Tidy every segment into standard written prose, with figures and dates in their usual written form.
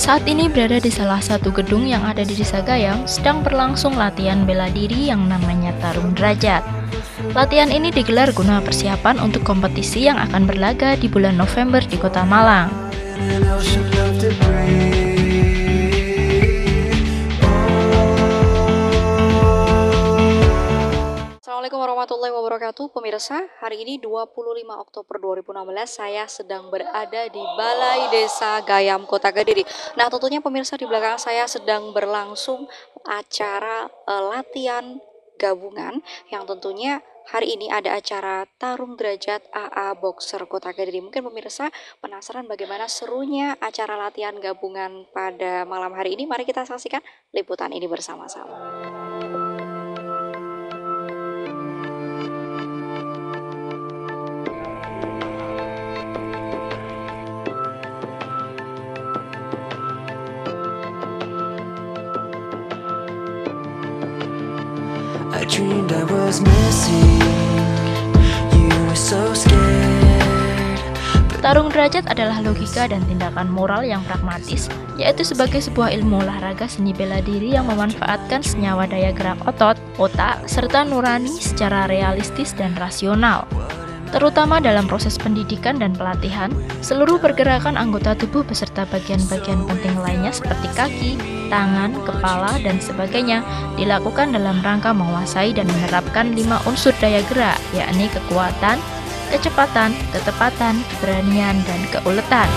Saat ini berada di salah satu gedung yang ada di Desa Gayam, sedang berlangsung latihan bela diri yang namanya Tarung Derajat. Latihan ini digelar guna persiapan untuk kompetisi yang akan berlaga di bulan November di Kota Malang. Assalamualaikum warahmatullahi wabarakatuh, pemirsa. Hari ini 25 Oktober 2016, saya sedang berada di Balai Desa Gayam, Kota Kediri. Nah, tentunya pemirsa, di belakang saya sedang berlangsung acara latihan gabungan yang tentunya hari ini ada acara Tarung Derajat AA Boxer Kota Kediri. Mungkin pemirsa penasaran bagaimana serunya acara latihan gabungan pada malam hari ini. Mari kita saksikan liputan ini bersama-sama. I dreamed I was missing you, were so scared. Tarung derajat adalah logika dan tindakan moral yang pragmatis, yaitu sebagai sebuah ilmu olahraga seni bela diri yang memanfaatkan senyawa daya gerak otot, otak, serta nurani secara realistis dan rasional. Terutama dalam proses pendidikan dan pelatihan, seluruh pergerakan anggota tubuh beserta bagian-bagian penting lainnya seperti kaki, tangan, kepala, dan sebagainya dilakukan dalam rangka menguasai dan menerapkan 5 unsur daya gerak, yakni kekuatan, kecepatan, ketepatan, keberanian, dan keuletan.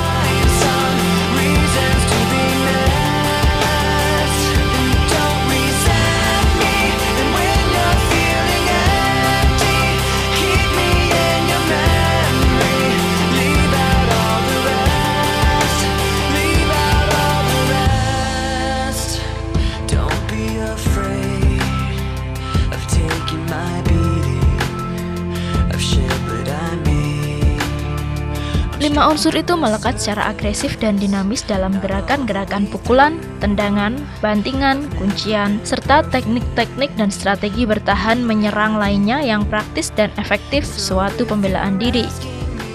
Lima unsur itu melekat secara agresif dan dinamis dalam gerakan-gerakan pukulan, tendangan, bantingan, kuncian, serta teknik-teknik dan strategi bertahan menyerang lainnya yang praktis dan efektif suatu pembelaan diri.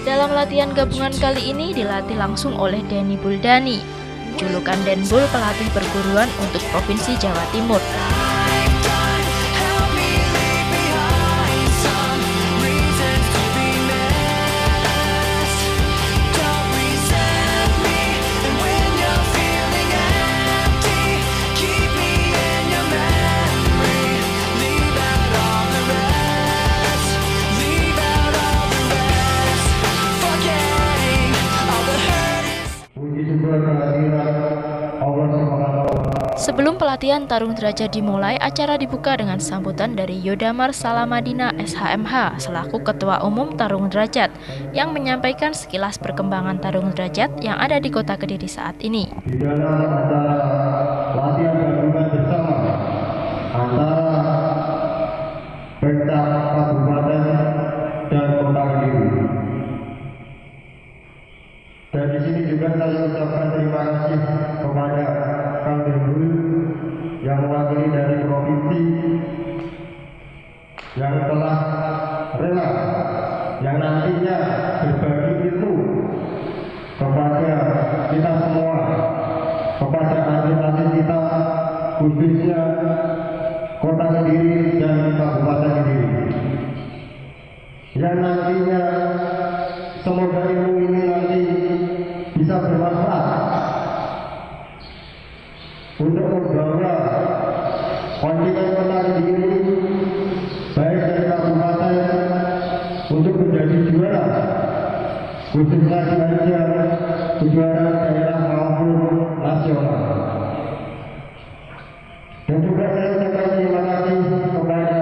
Dalam latihan gabungan kali ini dilatih langsung oleh Denny Buldani, julukan Denbul pelatih perguruan untuk Provinsi Jawa Timur. Sebelum pelatihan tarung derajat dimulai, acara dibuka dengan sambutan dari Yodamar Salamadina SHMH selaku Ketua Umum Tarung Derajat yang menyampaikan sekilas perkembangan tarung derajat yang ada di Kota Kediri saat ini. Di dalam acara latihan gabungan bersama antara Pemda Kabupaten dan Kota Kediri. Dan di sini juga saya ucapkan terima kasih kepada Kang Denbul yang mewakili dari provinsi yang telah rela, yang nantinya berbagi ilmu kepada kita semua, kepada atlet-atlet kita, khususnya Kota Kediri dan Kabupaten Kediri, yang nantinya semoga ilmu ini nanti bisa bermanfaat untuk membawa kontingen Kota Kediri baik dari kabupaten untuk menjadi juara, khususnya di ajang kejuaraan daerah maupun nasional. Dan juga saya ucapkan terima kasih kepada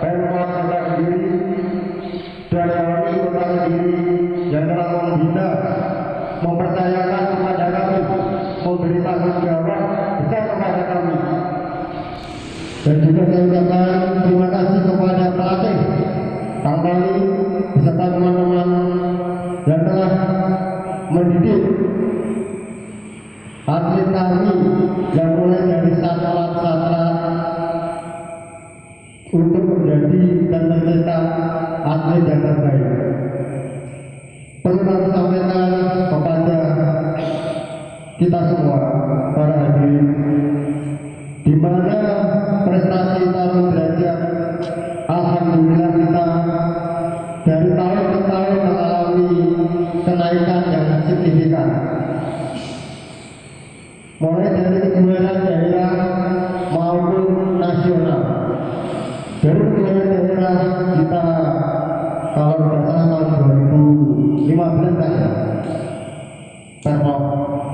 Pemkot Kota Kediri dan kami Kota Kediri yang telah membina, mempercayakan kepada kami, memberi tanggung jawab besar kepada kami. Dan juga saya ucapkan terima kasih kepada pelatih Kang Bali beserta teman-teman yang telah mendidik atlet kami yang mulai dari satlat untuk menjadi dan mencetak atlet yang terbaik. Perlu kami sampaikan kepada kita semua para hadirin, di mana prestasi Tarung Derajat alhamdulillah kita dari tahun ke tahun mengalami kenaikan yang signifikan, mulai dari kejuaraan daerah maupun nasional. Dari kejuaraan daerah kita kalau tidak salah tahun 2015 kan ya,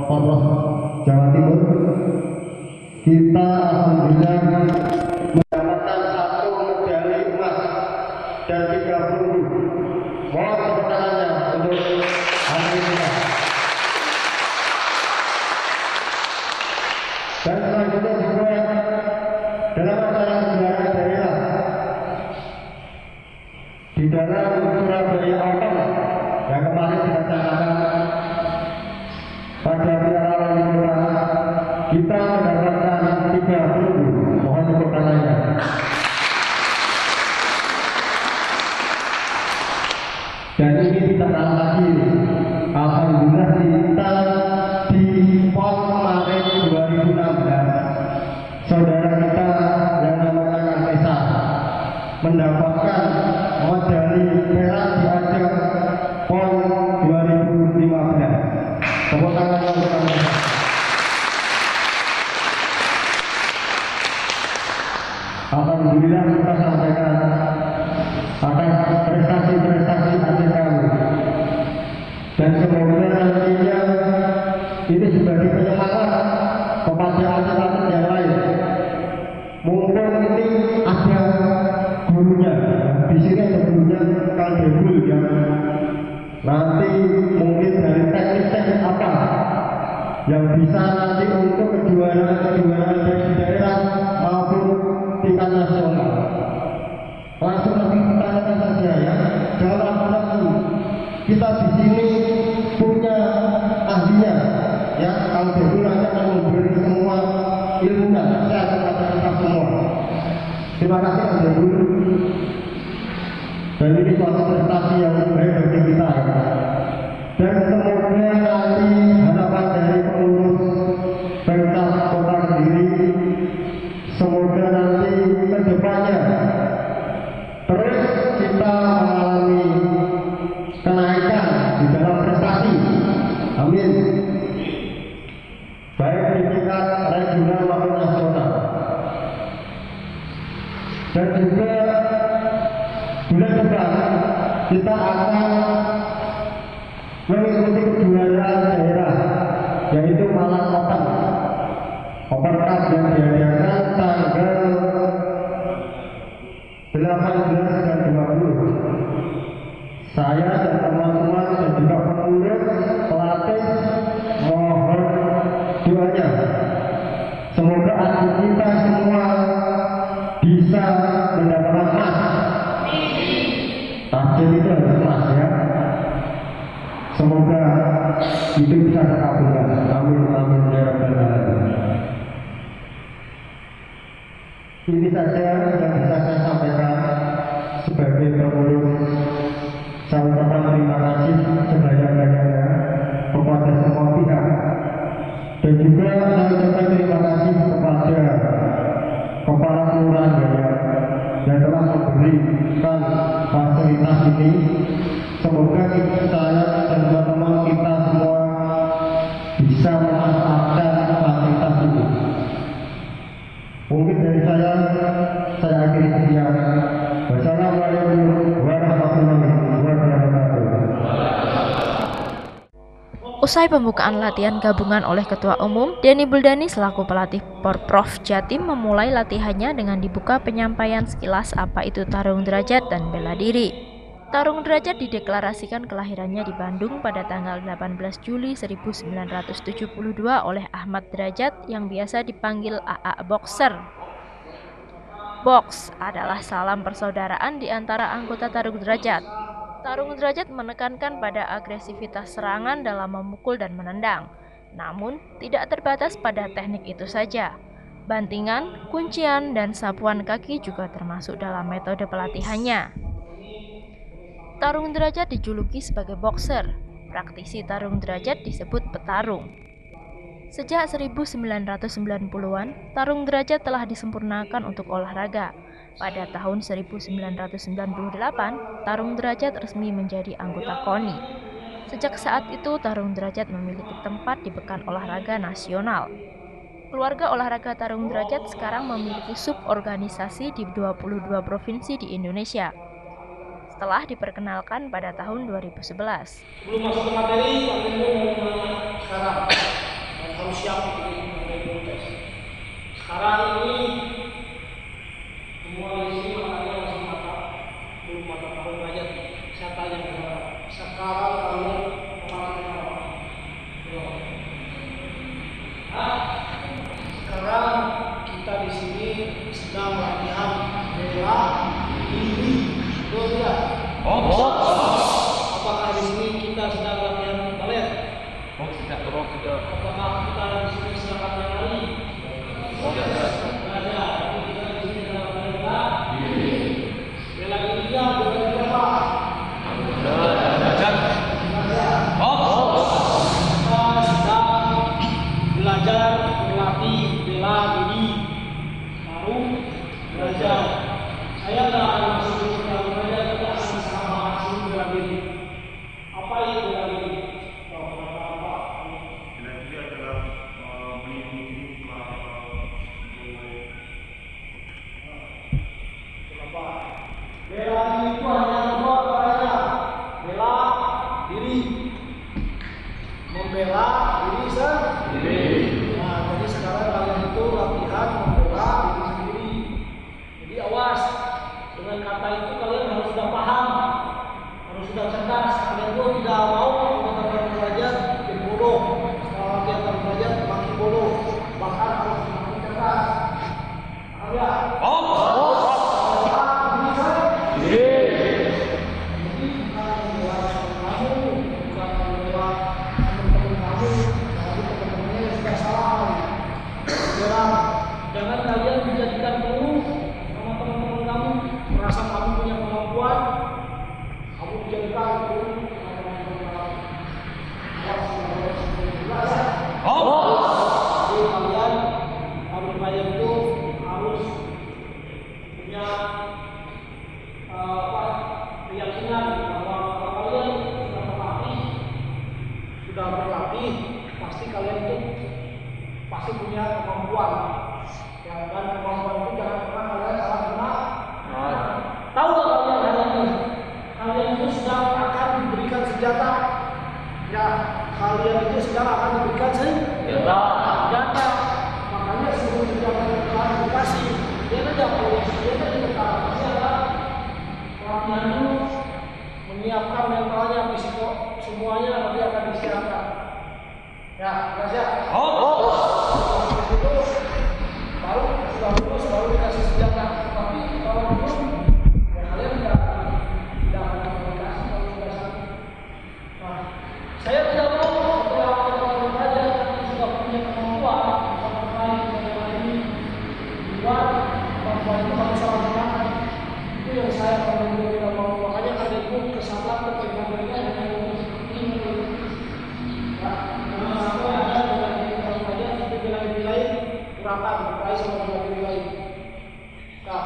Pemprov Jawa Timur, kita alhamdulillah mendapatkan 1 medali emas dan 3 perunggu. Mohon tepuk tangannya untuk hari ini. Dan selanjutnya juga dalam acara kejuaraan daerah di dalam Surabaya Open yang kemarin dilaksanakan pada Piala Wali Kota, kita mendapatkan 3 perunggu. Mohon tepuk tangannya. Dan ini kita kalah lagi. Alhamdulillah kita di PON Maret 2016, saudara kita yang namanya Kantesa mendapatkan medali perak di ajang PON 2015. Tepuk tangan untuk kami. Alhamdulillah kita sampaikan atas prestasi-prestasi atlet kami, dan semoga nantinya ini sebagai penyemangat kepada atlet-atlet yang lain. Mumpung ini ada gurunya, di sini ada gurunya Kang Debul yang nanti mungkin dari teknik-teknik apa yang bisa nanti untuk kejuaraan baik di daerah maupun tingkat nasional. Langsung nanti tanyakan saja ya, jangan ragu-ragu. Kita di sini punya ahlinya, ya. Kalau Debul nanti akan memberi semua ilmunya saya kepada kita semua. Terima kasih Kang Debul. Dan ini suatu prestasi yang baik bagi kita. Dan semoga nanti harapan dari pengurus Pemkab Kota Kediri, semoga nanti ke depannya terus kita mengalami kenaikan di dalam prestasi. Amin. Baik di tingkat regional maupun nasional. Dan juga bulan depan kita akan mengikuti kejuaraan daerah, yaitu Malang Open Cup yang diadakan tanggal 18 dan 20. Saya dan teman-teman dan juga pengurus pelatih mohon doanya, semoga atlet kita semua bisa mendapatkan emas. Target itu harus emas ya. Semoga itu bisa terkabulkan. Amin amin ya rabbal alamin. Ini saja yang bisa saya sampaikan sebagai pengurus. Saya ucapkan terima kasih sebanyak-banyaknya kepada semua pihak, dan juga saya ucapkan terima kasih kepada Kepala Kelurahan Gayam yang telah memberikan fasilitas ini. Semoga saya dan teman-teman kita semua bisa memanfaatkan fasilitas ini. Mungkin dari saya akhiri sekian. Wassalamualaikum warahmatullahi wabarakatuh. Usai pembukaan latihan gabungan oleh Ketua Umum, Denny Buldani selaku pelatih Porprov Jatim memulai latihannya dengan dibuka penyampaian sekilas apa itu tarung derajat dan bela diri. Tarung derajat dideklarasikan kelahirannya di Bandung pada tanggal 18 Juli 1972 oleh Ahmad Derajat yang biasa dipanggil AA Boxer. Box adalah salam persaudaraan di antara anggota tarung derajat. Tarung derajat menekankan pada agresivitas serangan dalam memukul dan menendang. Namun, tidak terbatas pada teknik itu saja. Bantingan, kuncian, dan sapuan kaki juga termasuk dalam metode pelatihannya. Tarung derajat dijuluki sebagai boxer. Praktisi tarung derajat disebut petarung. Sejak 1990-an, tarung derajat telah disempurnakan untuk olahraga. Pada tahun 1998, tarung derajat resmi menjadi anggota KONI. Sejak saat itu, tarung derajat memiliki tempat di Pekan Olahraga Nasional. Keluarga olahraga tarung derajat sekarang memiliki suborganisasi di 22 provinsi di Indonesia. Setelah diperkenalkan pada tahun 2011. Belum masuk ke materi, kami mau sekarang dan harus siap untuk mengambil protes. Sekarang ini semua di sini matanya masih belum mata tahun belajar. Saya tanya sekarang kalian kemarin apa? Sekarang kita di sini sedang latihan bela diri. Betul tidak? Apakah di sini kita sedang latihan balet? Tidak. Apakah kita di sini sedang latihan lari? Tidak. Ada. Kita di sini sedang latihan bela diri. Bela dirinya bela diri apa? Belajar. Kita sedang belajar berlatih bela diri. Baru belajar. Saya tidak akan masuk ke dalam belajar, kita akan sama masuk bela diri. Apa itu bela diri? Bela diri adalah melindungi diri Kenapa? Bela diri itu hanya dua caranya. Bela diri, membela diri sendiri. Nah, jadi sekarang kalian itu latihan membela diri sendiri. Jadi awas. Dengan kata itu kalian harus sudah paham, harus sudah cerdas. Kalian itu tidak mau mengatakan belajar makin bodoh. Setelah latihan dan belajar makin bodoh, bahkan harus makin cerdas. Paham ya? Jadi bukan membela kamu, bukan membela teman-teman kamu, tapi teman-temannya yang sudah salah. Jangan kalian dijadikan peluh sama teman-teman kamu. Merasa kamu punya kemampuan, kamu dijadikan itu jadi kalian harus belajar itu harus punya keyakinan bahwa kalau kalian sudah berlatih, pasti kalian itu pasti punya kemampuan. Ya, dan kemampuan itu jangan pernah kalian salah gunakan. Tahu nggak kalian hari ini? Kalian itu sedang akan diberikan senjata. Ya, kalian itu sedang akan diberikan senjata. Makanya sebelum senjata itu akan dikasih, dia tidak boleh, dia tidak diketahui. Pasti ada latihan dulu, menyiapkan mentalnya, fisiko, semuanya nanti akan disiapkan. Ya, jelas ya. Itu baru sudah lulus baru dikasih senjata. Tapi kalau belum, ya kalian tidak akan komunikasi kalau sudah sakit. Nah, saya tidak mau setelah orang belajar sudah punya kemampuan sama sekali dengan ini buat kemampuan itu harus salah gunakan. Itu yang saya kalau tidak mau. Makanya adikku kesalahan ketika mereka dengan seperti ini. Nah, sampai ada bela diri orang belajar tapi bela diri lain kurangkan berkelahi sama bela diri lain. Nah,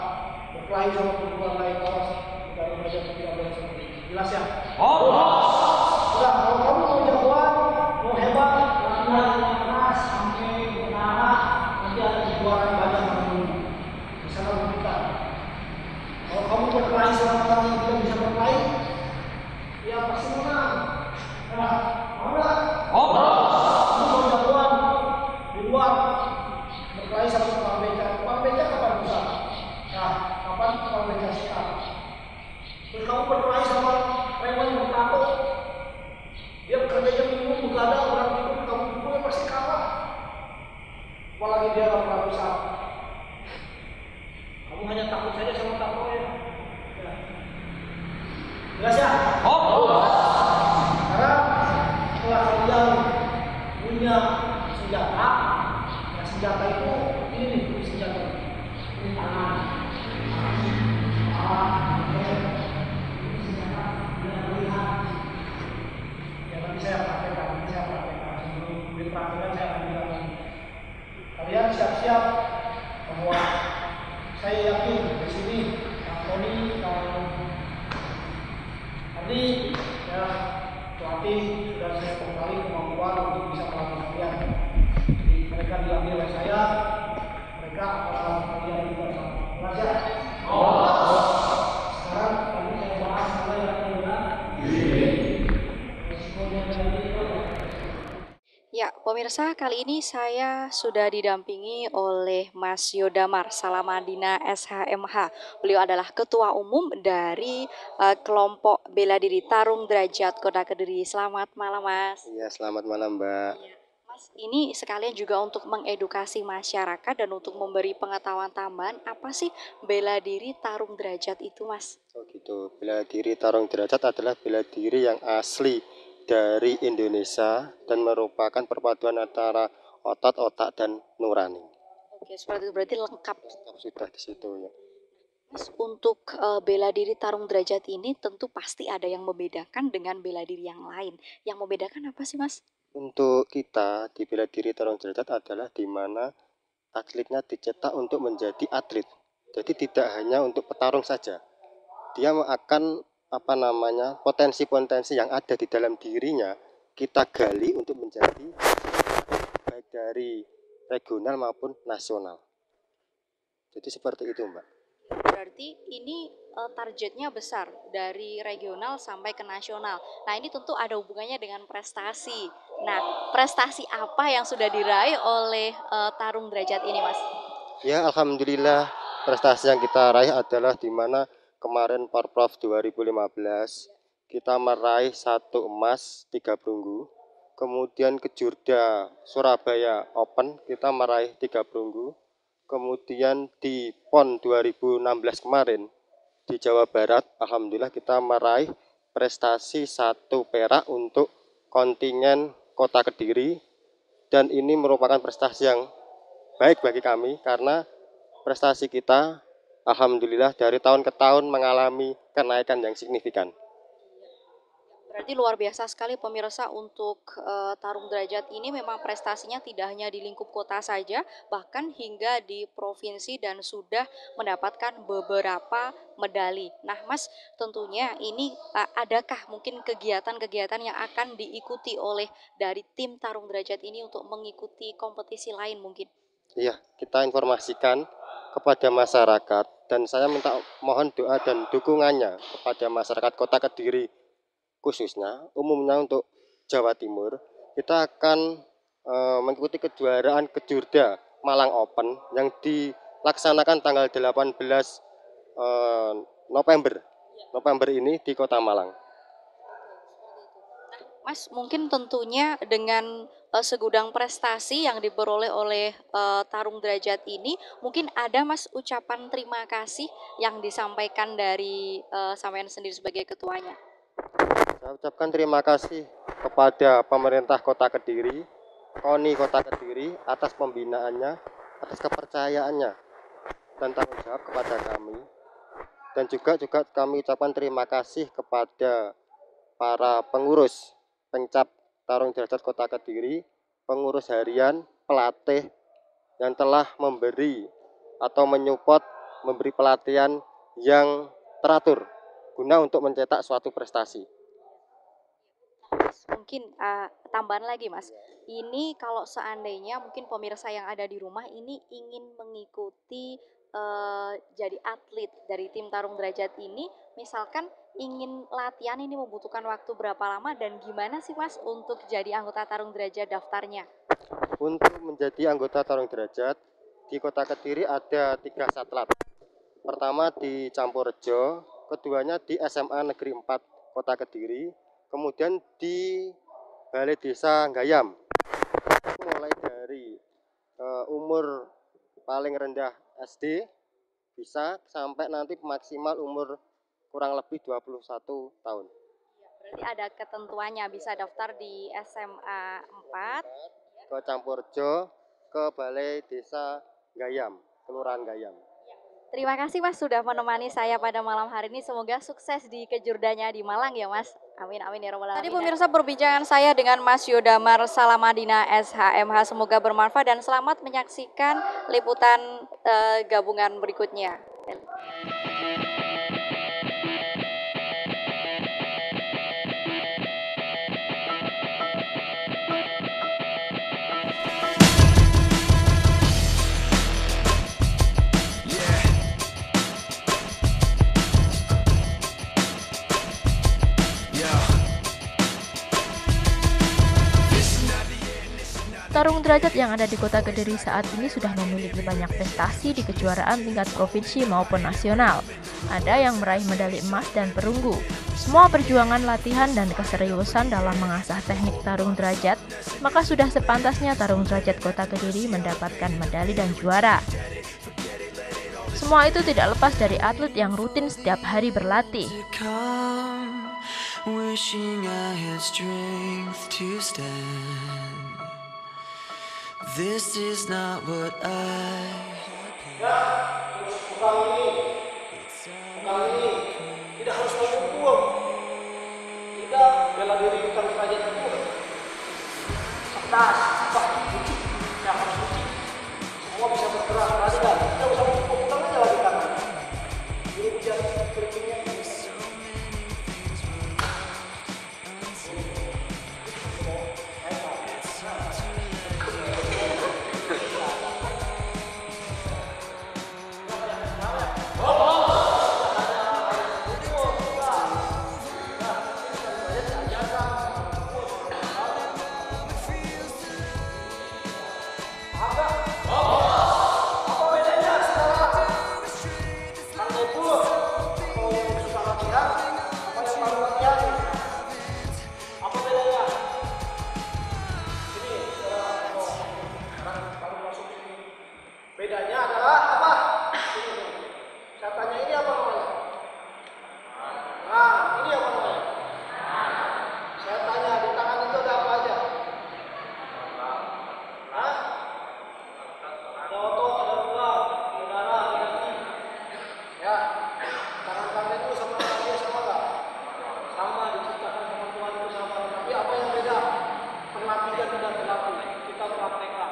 berkelahi sama perempuan lain, awas tidak belajar tidak boleh seperti ini. Jelas ya? Udah, kalau kamu mau jagoan, mau hebat, latihan yang keras sampai berdarah, nanti ada kejuaraan banyak kamu bisa membuktikan. Kalau kamu berkelahi sama orang yang tidak bisa berkelahi, ya pasti menang. Nah, mau nggak? Kamu mau jagoan di luar berkelahi sama tukang beca. Tukang beca kapan bisa? Nah, kapan tukang beca siap? Terus kamu berkelahi sama preman bertato, dia kerjanya minum begadang orang itu kamu pukul pasti kalah. Apalagi dia nggak pernah bisa. Kamu hanya takut saja sama tatonya. Ya. Jelas ya? Karena setelah kalian punya senjata, ya senjata itu ini nih senjata. Ini tangan. Saya praktekkan sebelum dipraktekkan saya akan bilang siap bahwa saya yakin di sini Kang Tony, Kang Ardi, ya pelatih sudah saya kembali kemampuan untuk bisa melatih kalian. Jadi mereka diambil oleh saya, mereka akan kalian juga belajar. Sekarang kami saya bahas hal yang benar. Resikonya tadi itu. Ya, pemirsa, kali ini saya sudah didampingi oleh Mas Yodamar Salamadina SHMH. Beliau adalah Ketua Umum dari kelompok bela diri Tarung Derajat Kota Kediri. Selamat malam, Mas. Iya, selamat malam, Mbak. Iya. Mas, ini sekalian juga untuk mengedukasi masyarakat dan untuk memberi pengetahuan tambahan, apa sih bela diri Tarung Derajat itu, Mas? Oh gitu, bela diri Tarung Derajat adalah bela diri yang asli dari Indonesia dan merupakan perpaduan antara otot, otak, dan nurani. Oke, seperti itu berarti lengkap. Sudah di situ ya. Mas, untuk bela diri Tarung Derajat ini tentu pasti ada yang membedakan dengan bela diri yang lain. Yang membedakan apa sih, Mas? Untuk kita di bela diri Tarung Derajat adalah di mana atletnya dicetak untuk menjadi atlet. Jadi tidak hanya untuk petarung saja. Dia akan potensi-potensi yang ada di dalam dirinya kita gali untuk menjadi baik dari regional maupun nasional. Jadi seperti itu, Mbak. Berarti ini targetnya besar dari regional sampai ke nasional. Nah, ini tentu ada hubungannya dengan prestasi. Nah, prestasi apa yang sudah diraih oleh Tarung Derajat ini, Mas? Ya, alhamdulillah prestasi yang kita raih adalah di mana kemarin Porprov 2015 kita meraih 1 emas 3 perunggu. Kemudian Kejurda Surabaya Open kita meraih 3 perunggu. Kemudian di PON 2016 kemarin di Jawa Barat, alhamdulillah kita meraih prestasi 1 perak untuk kontingen Kota Kediri, dan ini merupakan prestasi yang baik bagi kami karena prestasi kita alhamdulillah dari tahun ke tahun mengalami kenaikan yang signifikan. Berarti luar biasa sekali pemirsa untuk Tarung Derajat ini memang prestasinya tidak hanya di lingkup kota saja, bahkan hingga di provinsi dan sudah mendapatkan beberapa medali. Nah, Mas, tentunya ini adakah mungkin kegiatan-kegiatan yang akan diikuti oleh dari tim Tarung Derajat ini untuk mengikuti kompetisi lain mungkin? Iya, kita informasikan kepada masyarakat dan saya minta mohon doa dan dukungannya kepada masyarakat Kota Kediri khususnya, umumnya untuk Jawa Timur. Kita akan mengikuti kejuaraan Kejurda Malang Open yang dilaksanakan tanggal 18 November ini di Kota Malang. Mas, mungkin tentunya dengan segudang prestasi yang diperoleh oleh Tarung Derajat ini, mungkin ada Mas ucapan terima kasih yang disampaikan dari sampean sendiri sebagai ketuanya. Saya ucapkan terima kasih kepada pemerintah Kota Kediri, KONI Kota Kediri atas pembinaannya, atas kepercayaannya dan tanggung jawab kepada kami. Dan juga kami ucapkan terima kasih kepada para pengurus Pencap Tarung Derajat Kota Kediri, pengurus harian, pelatih yang telah memberi atau menyupport, memberi pelatihan yang teratur guna untuk mencetak suatu prestasi. Mungkin tambahan lagi, Mas. Ini kalau seandainya mungkin pemirsa yang ada di rumah ini ingin mengikuti jadi atlet dari tim Tarung Derajat ini, misalkan ingin latihan ini membutuhkan waktu berapa lama dan gimana sih, Mas, untuk jadi anggota Tarung Derajat daftarnya? Untuk menjadi anggota Tarung Derajat di Kota Kediri ada 3 satlat. Pertama di Campurrejo, keduanya di SMA Negeri 4 Kota Kediri, kemudian di Balai Desa Gayam. Mulai dari umur paling rendah SD bisa sampai nanti maksimal umur kurang lebih 21 tahun. Berarti ada ketentuannya, bisa daftar di SMA 4 ke Campurrejo, ke Balai Desa Gayam, Kelurahan Gayam. Terima kasih, Mas, sudah menemani saya pada malam hari ini. Semoga sukses di kejurdanya di Malang ya, Mas. Amin amin ya robbal alamin. Tadi pemirsa perbincangan saya dengan Mas Yodamar Salamadina SHMH, semoga bermanfaat dan selamat menyaksikan liputan gabungan berikutnya. Tarung derajat yang ada di Kota Kediri saat ini sudah memiliki banyak prestasi di kejuaraan tingkat provinsi maupun nasional. Ada yang meraih medali emas dan perunggu. Semua perjuangan latihan dan keseriusan dalam mengasah teknik tarung derajat, maka sudah sepantasnya tarung derajat Kota Kediri mendapatkan medali dan juara. Semua itu tidak lepas dari atlet yang rutin setiap hari berlatih. Come, wishing I had strength to stand. This is not what I Kali ini tidak harus memukul, tidak bela diri tarung derajat itu cerdas, suci, tidak harus suci, semua bisa bergerak, berani kan? Kita bisa memukul aja lagi kan? Ini bisa berikutnya. Bedanya adalah apa? Saya tanya ini apa namanya? Nah, ini apa namanya? Saya tanya di tangan itu ada apa aja? Hah? Ada otot, ada tulang, ada darah, ada daging. Ya, tangan kalian itu sama dia sama nggak? Sama, diciptakan sama Tuhan itu sama. Tapi apa yang beda? Perlatihan tidak berlaku. Kita praktekkan.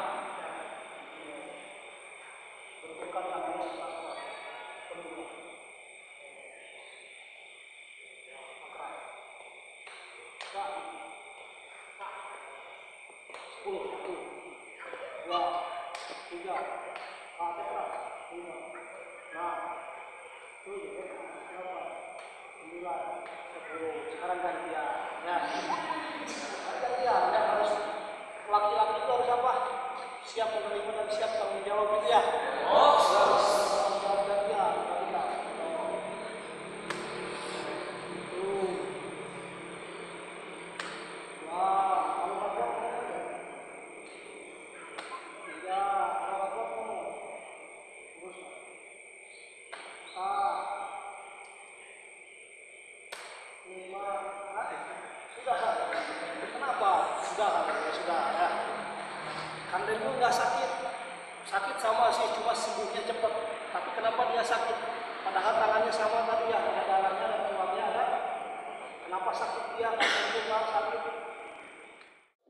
Sekarang gantian. Ya. Gantian, ya harus laki-laki itu harus apa? Siap menerima dan siap tanggung jawab gitu ya. Oh, gantian. Sudah ya. Kanden itu nggak sakit, sakit sama sih, cuma sembuhnya cepat. Tapi kenapa dia sakit? Padahal tangannya sama tadi ya, ada darahnya, ada tulangnya, ada. Kenapa sakit dia? Kanden itu nggak sakit.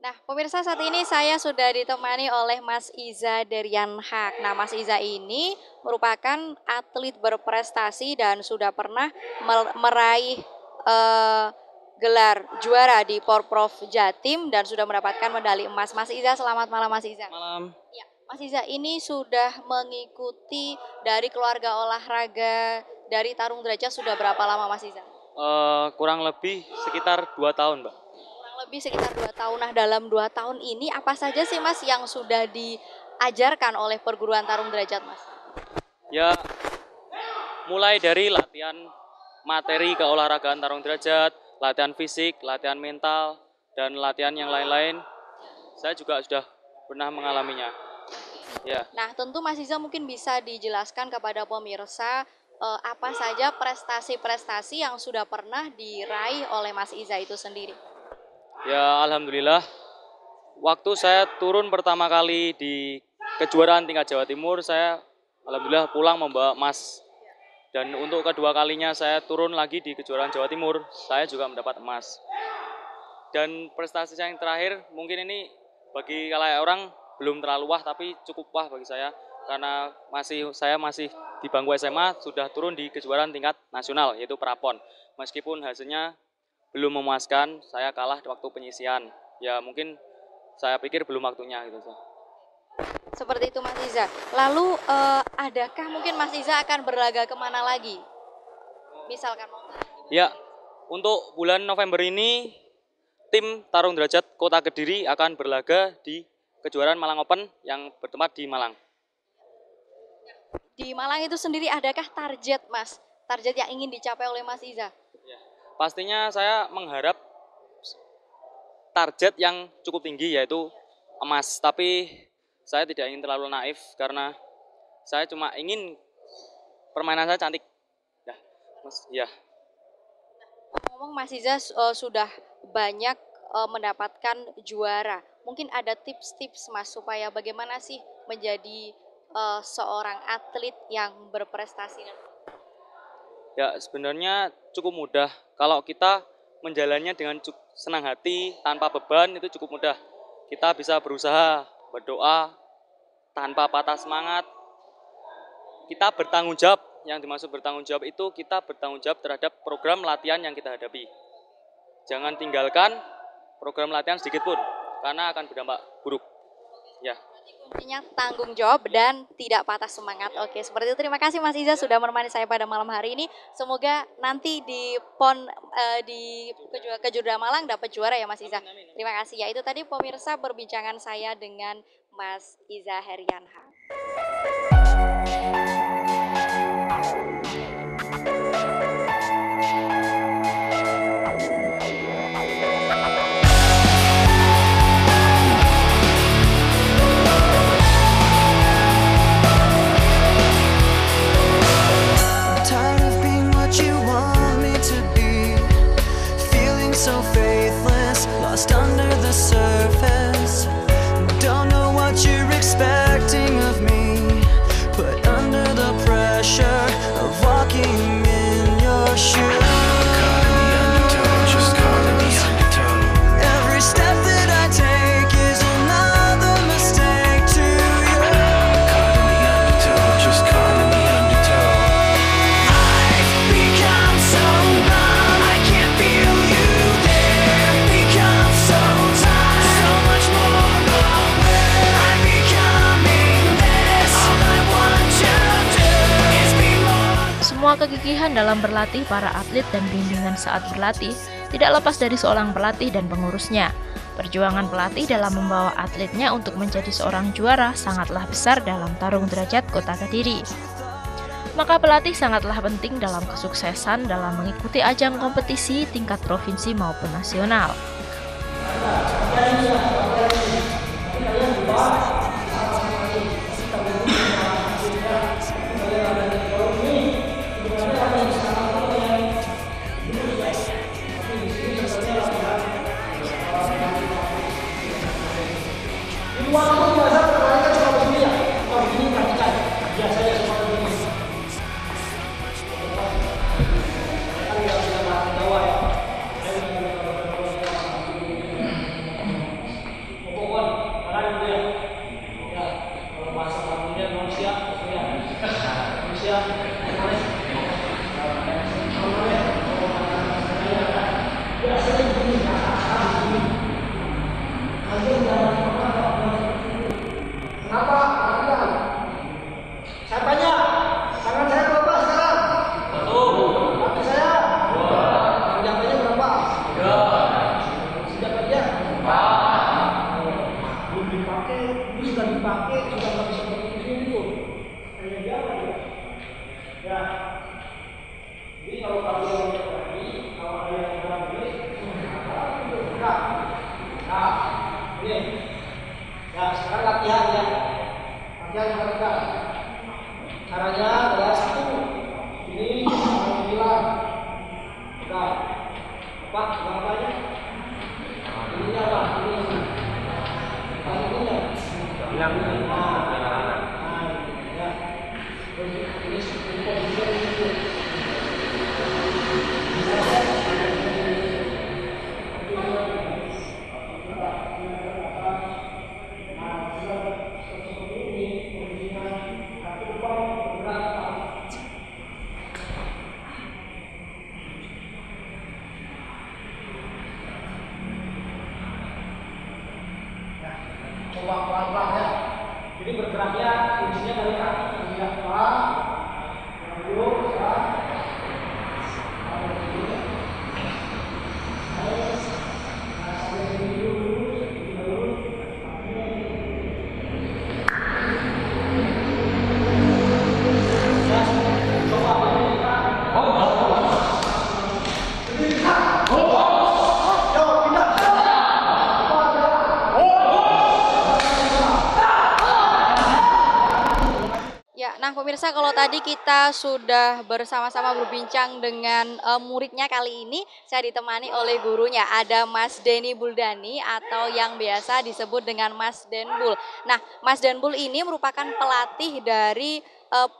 Nah, pemirsa, saat ini saya sudah ditemani oleh Mas Iza Derian Haq. Nah, Mas Iza ini merupakan atlet berprestasi dan sudah pernah meraih gelar juara di Porprov Jatim dan sudah mendapatkan medali emas. Mas Iza, selamat malam Mas Iza. Malam. Ya, Mas Iza ini sudah mengikuti dari keluarga olahraga dari tarung derajat sudah berapa lama Mas Iza? Kurang lebih sekitar 2 tahun, Mbak. Kurang lebih sekitar 2 tahun. Nah, dalam 2 tahun ini apa saja sih Mas yang sudah diajarkan oleh perguruan tarung derajat Mas? Ya, mulai dari latihan materi keolahragaan tarung derajat, latihan fisik, latihan mental, dan latihan yang lain-lain. Saya juga sudah pernah mengalaminya. Ya. Nah, tentu Mas Iza mungkin bisa dijelaskan kepada pemirsa apa saja prestasi-prestasi yang sudah pernah diraih oleh Mas Iza itu sendiri. Ya, alhamdulillah. Waktu saya turun pertama kali di kejuaraan tingkat Jawa Timur, saya alhamdulillah pulang membawa emas. Dan untuk kedua kalinya saya turun lagi di kejuaraan Jawa Timur, saya juga mendapat emas. Dan prestasi saya yang terakhir, mungkin ini bagi kalayak orang belum terlalu wah, tapi cukup wah bagi saya. Karena saya masih di bangku SMA, sudah turun di kejuaraan tingkat nasional, yaitu Prapon. Meskipun hasilnya belum memuaskan, saya kalah di waktu penyisian. Ya mungkin saya pikir belum waktunya gitu. Seperti itu Mas Iza. Lalu adakah mungkin Mas Iza akan berlaga kemana lagi? Misalkan mau. Ya, untuk bulan November ini tim Tarung Derajat Kota Kediri akan berlaga di kejuaraan Malang Open yang bertempat di Malang. Di Malang itu sendiri adakah target Mas? Target yang ingin dicapai oleh Mas Iza? Ya, pastinya saya mengharap target yang cukup tinggi yaitu emas. Tapi saya tidak ingin terlalu naif karena saya cuma ingin permainan saya cantik. Ya, Mas, ya. Ngomong Mas Iza sudah banyak mendapatkan juara. Mungkin ada tips-tips Mas supaya bagaimana sih menjadi seorang atlet yang berprestasi? Ya, sebenarnya cukup mudah. Kalau kita menjalannya dengan senang hati, tanpa beban, itu cukup mudah. Kita bisa berusaha, berdoa, tanpa patah semangat. Kita bertanggung jawab. Yang dimaksud bertanggung jawab itu kita bertanggung jawab terhadap program latihan yang kita hadapi. Jangan tinggalkan program latihan sedikit pun, karena akan berdampak buruk. Ya. Kuncinya tanggung jawab dan tidak patah semangat. Oke, seperti itu. Terima kasih Mas Iza sudah menemani saya pada malam hari ini. Semoga nanti di PON di kejuaraan Malang dapat juara ya Mas Iza. Terima kasih. Ya itu tadi pemirsa perbincangan saya dengan Mas Iza Herianha. Tired of being what you want me to be, feeling so faithless, lost under the surface. Don't know what you're expecting of me, but under the pressure of walking in your shoes, every step that I take is another mistake to you. I've become so numb, I can't feel you there. Become so tired, so much more aware. I'm becoming this. All I want you to do is be more. Semua kegigihan dalam berlatih para atlet dan bimbingan saat berlatih tidak lepas dari seorang pelatih dan pengurusnya. Perjuangan pelatih dalam membawa atletnya untuk menjadi seorang juara sangatlah besar dalam Tarung Derajat Kota Kediri. Maka pelatih sangatlah penting dalam kesuksesan dalam mengikuti ajang kompetisi tingkat provinsi maupun nasional. Saya tanya, tangan saya berapa sekarang? 1. Kaki saya? 2. Senjatanya berapa? 3. Senjatanya? 4. Belum dipakai, ini sudah dipakai, sudah nggak bisa berfungsi itu. Kayak dia apa ya? Ya. Jadi kalau kalian lagi, kalau kalian bilang ini, nah, ini. Ya, sekarang latihan ya. Latihan mereka. Caranya adalah 1. Ini bilang. Udah. Apa? Apanya? Ini apa? Ini. Ini. Bilang ini. Nah, ya. Terus ini posisi coba pelan-pelan ya. Jadi bergeraknya kuncinya dari kaki, ya pelan, dulu, ya. Ya, nah pemirsa, kalau tadi kita sudah bersama-sama berbincang dengan muridnya, kali ini saya ditemani oleh gurunya, ada Mas Denny Buldani atau yang biasa disebut dengan Mas Denbul. Nah, Mas Denbul ini merupakan pelatih dari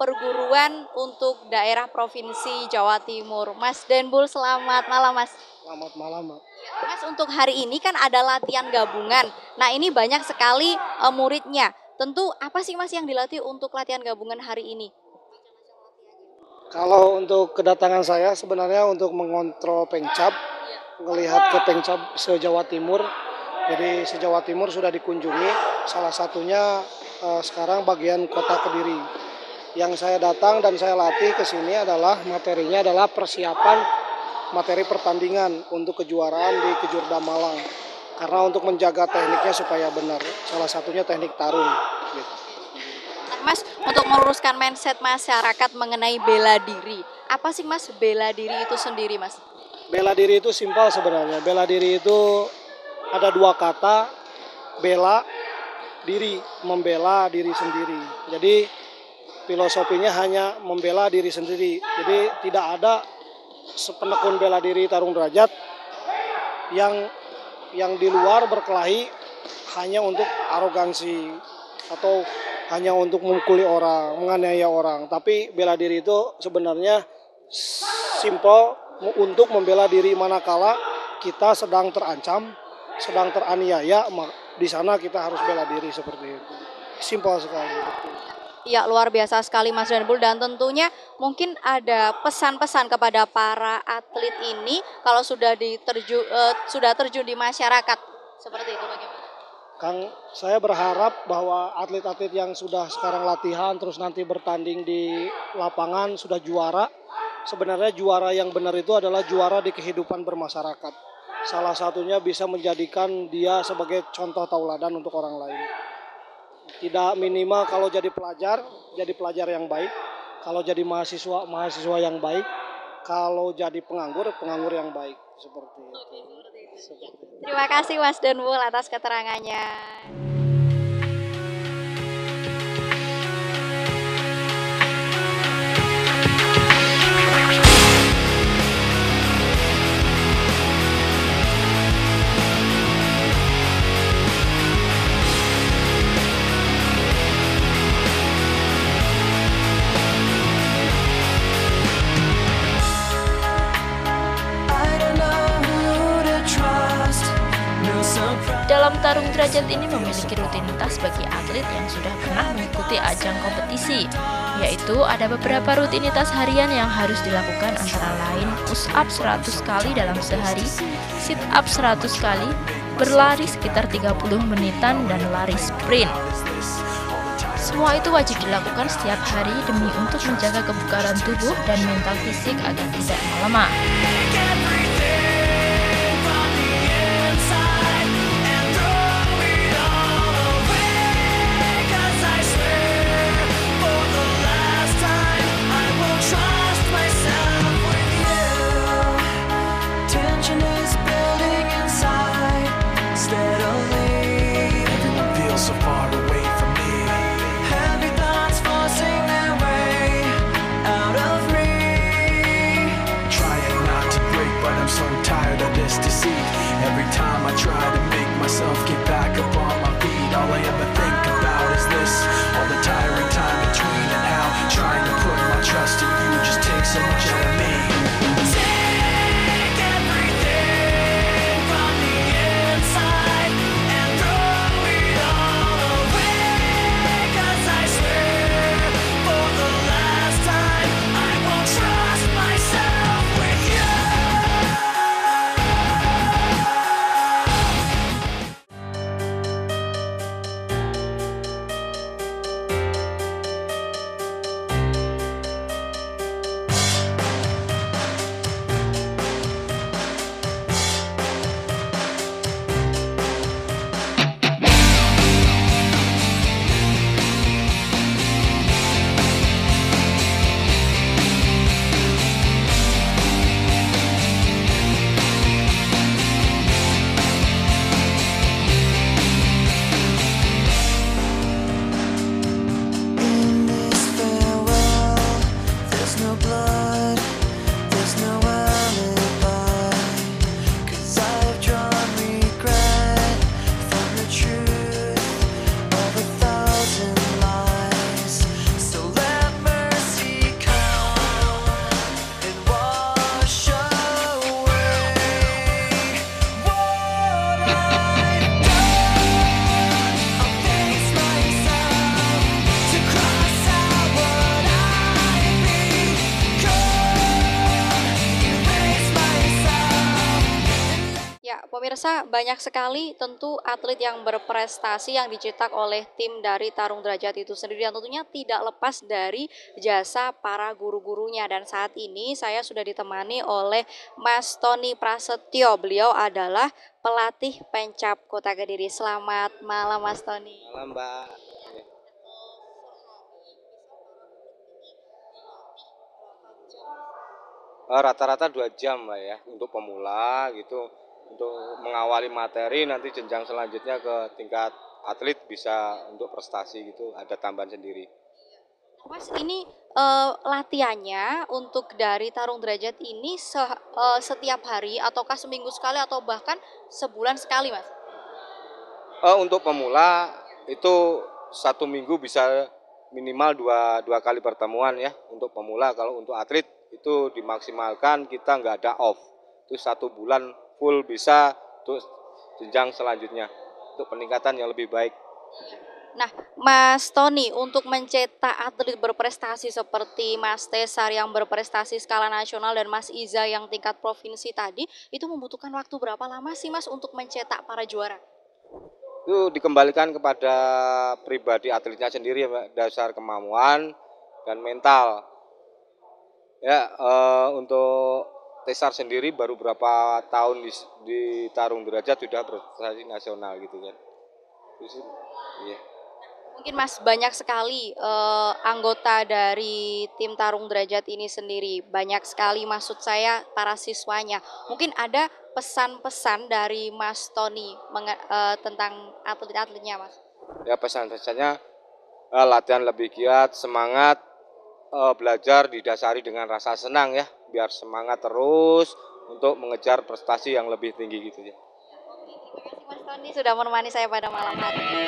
perguruan untuk daerah Provinsi Jawa Timur. Mas Denbul, selamat malam Mas. Selamat malam, Mbak. Mas, untuk hari ini kan ada latihan gabungan. Nah, ini banyak sekali muridnya. Tentu apa sih Mas yang dilatih untuk latihan gabungan hari ini? Kalau untuk kedatangan saya sebenarnya untuk mengontrol pengcap, melihat ke pengcap se-Jawa Timur. Jadi se-Jawa Timur sudah dikunjungi, salah satunya sekarang bagian kota Kediri. Yang saya datang dan saya latih ke sini adalah materinya adalah persiapan materi pertandingan untuk kejuaraan di Kejurda Malang. Karena untuk menjaga tekniknya supaya benar, salah satunya teknik tarung. Gitu. Nah, Mas, untuk meluruskan mindset masyarakat mengenai bela diri, apa sih Mas bela diri itu sendiri, Mas? Bela diri itu simpel sebenarnya. Bela diri itu ada dua kata, bela diri, membela diri sendiri. Jadi filosofinya hanya membela diri sendiri. Jadi tidak ada sepenekun bela diri tarung derajat yang di luar berkelahi hanya untuk arogansi atau hanya untuk memukuli orang, menganiaya orang. Tapi bela diri itu sebenarnya simpel untuk membela diri manakala kita sedang terancam, sedang teraniaya, di sana kita harus bela diri seperti itu. Simpel sekali. Ya, luar biasa sekali Mas Denbul, dan tentunya mungkin ada pesan-pesan kepada para atlet ini kalau sudah terjun di masyarakat seperti itu, bagaimana? Kang, saya berharap bahwa atlet-atlet yang sudah sekarang latihan terus nanti bertanding di lapangan sudah juara. Sebenarnya juara yang benar itu adalah juara di kehidupan bermasyarakat. Salah satunya bisa menjadikan dia sebagai contoh tauladan untuk orang lain. Tidak minimal kalau jadi pelajar yang baik. Kalau jadi mahasiswa yang baik. Kalau jadi penganggur yang baik. Seperti itu. Terima kasih Mas Denbul atas keterangannya. Dalam tarung derajat ini memiliki rutinitas bagi atlet yang sudah pernah mengikuti ajang kompetisi, yaitu ada beberapa rutinitas harian yang harus dilakukan, antara lain push up 100 kali dalam sehari, sit up 100 kali, berlari sekitar 30 menitan, dan lari sprint. Semua itu wajib dilakukan setiap hari demi untuk menjaga kebugaran tubuh dan mental fisik agar tidak melemah. Every time I try to make myself get back up on my feet, all I ever think about is this. All the tiring time between and out, trying to put my trust in you just takes so much out of me. Take everything from the inside and throw it all away, 'cause I swear for the last time I won't trust myself with you. pemirsa, banyak sekali tentu atlet yang berprestasi yang dicetak oleh tim dari Tarung Derajat itu sendiri, dan tentunya tidak lepas dari jasa para guru-gurunya. Dan saat ini saya sudah ditemani oleh Mas Tony Prasetyo. Beliau adalah pelatih Pencap Kota Kediri. Selamat malam Mas Tony. Malam Mbak. Rata-rata 2 jam Mbak ya untuk pemula gitu, untuk mengawali materi, nanti jenjang selanjutnya ke tingkat atlet bisa untuk prestasi gitu, ada tambahan sendiri. Mas, ini latihannya untuk dari Tarung Derajat ini setiap hari ataukah seminggu sekali atau bahkan sebulan sekali Mas? Untuk pemula itu 1 minggu bisa minimal dua kali pertemuan ya untuk pemula. Kalau untuk atlet itu dimaksimalkan, kita nggak ada off, itu 1 bulan full bisa untuk jenjang selanjutnya untuk peningkatan yang lebih baik. Nah, Mas Tony, untuk mencetak atlet berprestasi seperti Mas Tesar yang berprestasi skala nasional dan Mas Iza yang tingkat provinsi tadi, itu membutuhkan waktu berapa lama sih Mas untuk mencetak para juara? Itu dikembalikan kepada pribadi atletnya sendiri ya Mbak, dasar kemampuan dan mental. Ya, untuk Tesar sendiri baru berapa tahun di Tarung Derajat sudah berprestasi nasional gitu kan. Iya. Mungkin Mas, banyak sekali anggota dari tim Tarung Derajat ini sendiri, banyak sekali maksud saya para siswanya. Mungkin ada pesan-pesan dari Mas Tony tentang atlet-atletnya Mas? Ya, pesan-pesannya latihan lebih giat, semangat, belajar didasari dengan rasa senang ya, biar semangat terus untuk mengejar prestasi yang lebih tinggi gitu ya. Terima kasih Mas Tony sudah menemani saya pada malam hari ini.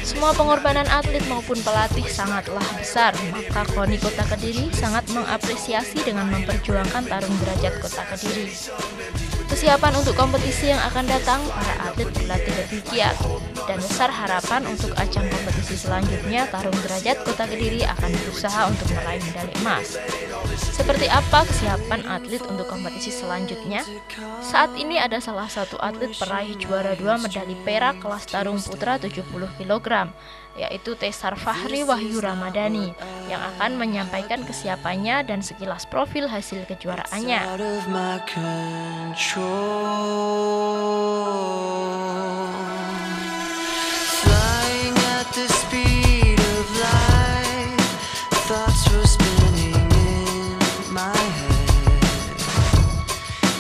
Semua pengorbanan atlet maupun pelatih sangatlah besar, maka KONI Kota Kediri sangat mengapresiasi dengan memperjuangkan Tarung Derajat Kota Kediri. Kesiapan untuk kompetisi yang akan datang, para atlet berlatih lebih giat, dan besar harapan untuk ajang kompetisi selanjutnya Tarung Derajat Kota Kediri akan berusaha untuk meraih medali emas. Seperti apa kesiapan atlet untuk kompetisi selanjutnya? Saat ini ada salah satu atlet peraih juara 2 medali perak kelas tarung putra 70 kg, yaitu Tesar Fahri Wahyu Ramadhani, yang akan menyampaikan kesiapannya dan sekilas profil hasil kejuaraannya. Out of my control. Flying at the speed of light, thoughts were spinning in my head.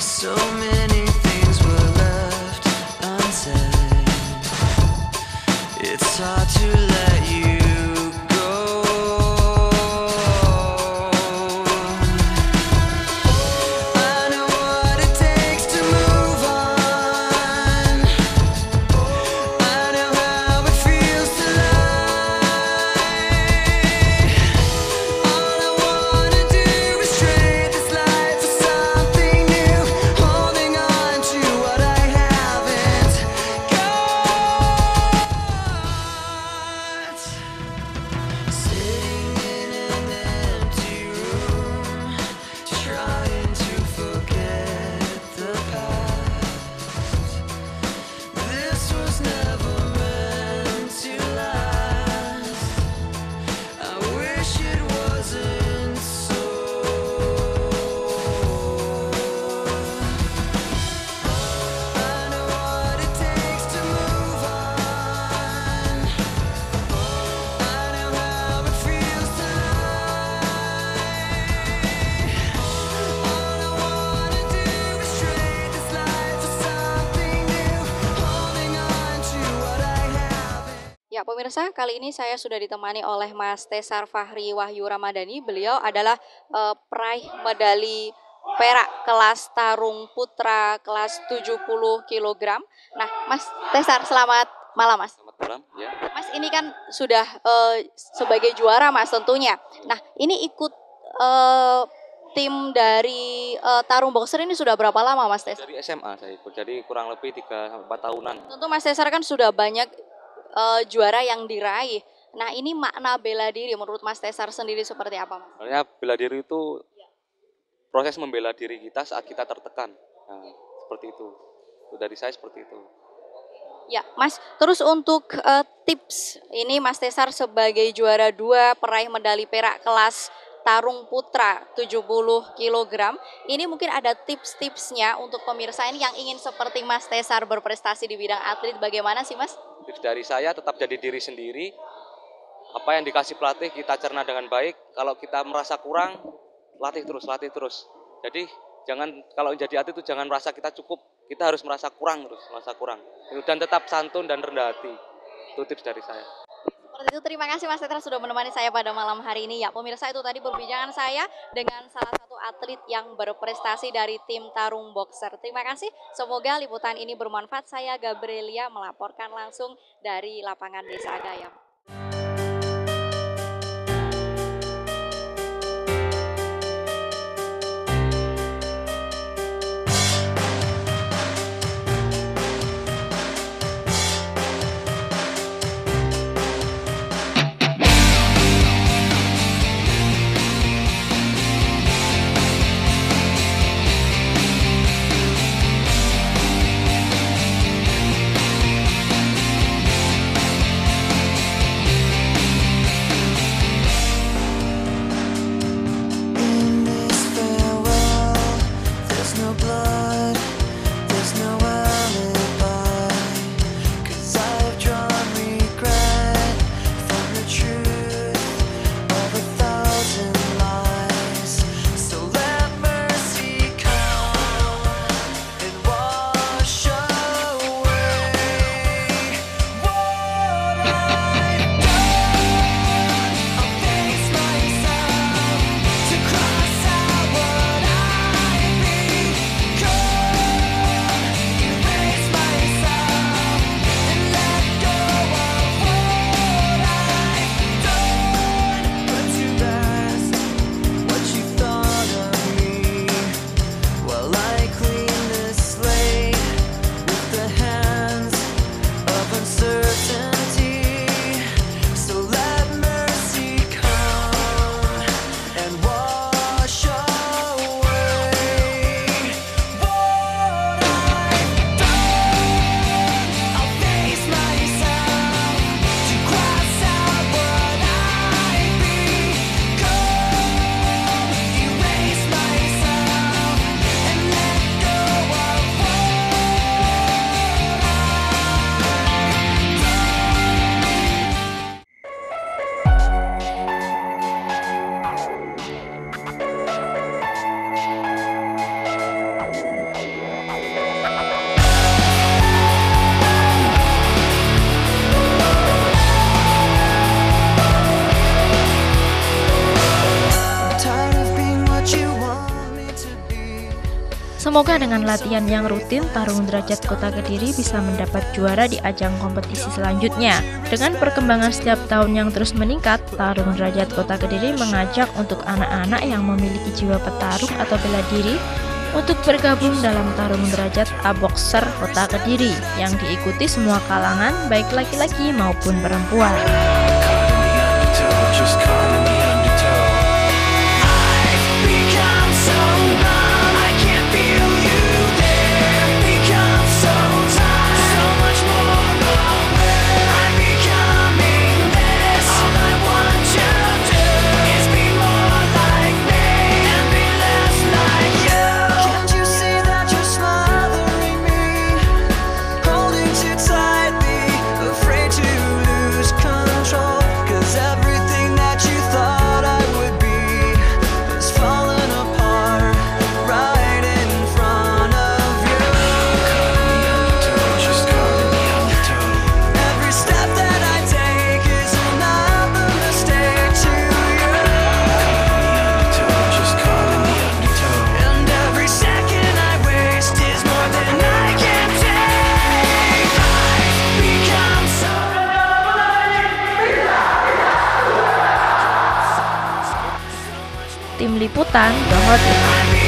So many things were left unsaid. It's hard to let you go. I know what it takes to move on. I know how it feels to lie. All I wanna do is trade this life for something new, holding on to what I haven't got. Sitting in an empty room, trying to forget the past. This was never meant to last. I wish it wasn't so. I know what it takes to move on. I know how it feels to lie. All I wanna do is trade this life for something new, holding on to what I haven't. Ya, pemirsa, kali ini saya sudah ditemani oleh Mas Tesar Fahri Wahyu Ramadhani. Beliau adalah peraih medali perak kelas tarung putra kelas 70 kg. Nah, Mas Tesar, selamat malam Mas. Selamat Bram, ya. Mas ini kan sudah sebagai juara Mas tentunya. Nah ini ikut tim dari Tarung Boxer ini sudah berapa lama Mas Tesar? Dari SMA saya ikut, jadi kurang lebih 3-4 tahunan. Tentu Mas Tesar kan sudah banyak juara yang diraih. Nah ini makna bela diri menurut Mas Tesar sendiri seperti apa Mas? Sebenarnya bela diri itu proses membela diri kita saat kita tertekan. Nah, seperti itu. Dari saya seperti itu. Ya, Mas. Terus untuk tips ini Mas Tesar sebagai juara 2 peraih medali perak kelas tarung putra 70 kg. Ini mungkin ada tips-tipsnya untuk pemirsa ini yang ingin seperti Mas Tesar berprestasi di bidang atlet. Bagaimana sih Mas? Tips dari saya tetap jadi diri sendiri. Apa yang dikasih pelatih kita cerna dengan baik. Kalau kita merasa kurang, latih terus. Jadi jangan, kalau jadi atlet itu jangan merasa kita cukup. Kita harus merasa kurang terus, dan tetap santun dan rendah hati. Itu tips dari saya. Seperti itu, terima kasih Mas Tesar sudah menemani saya pada malam hari ini. Ya pemirsa, itu tadi perbincangan saya dengan salah satu atlet yang berprestasi dari tim Tarung Boxer. Terima kasih, semoga liputan ini bermanfaat. Saya Gabrielia melaporkan langsung dari lapangan Desa Gayam. Semoga dengan latihan yang rutin, Tarung Derajat Kota Kediri bisa mendapat juara di ajang kompetisi selanjutnya. Dengan perkembangan setiap tahun yang terus meningkat, Tarung Derajat Kota Kediri mengajak untuk anak-anak yang memiliki jiwa petarung atau bela diri untuk bergabung dalam Tarung Derajat A-Boxer Kota Kediri yang diikuti semua kalangan, baik laki-laki maupun perempuan. Afraid to lose control. Tim Liputan, Johor.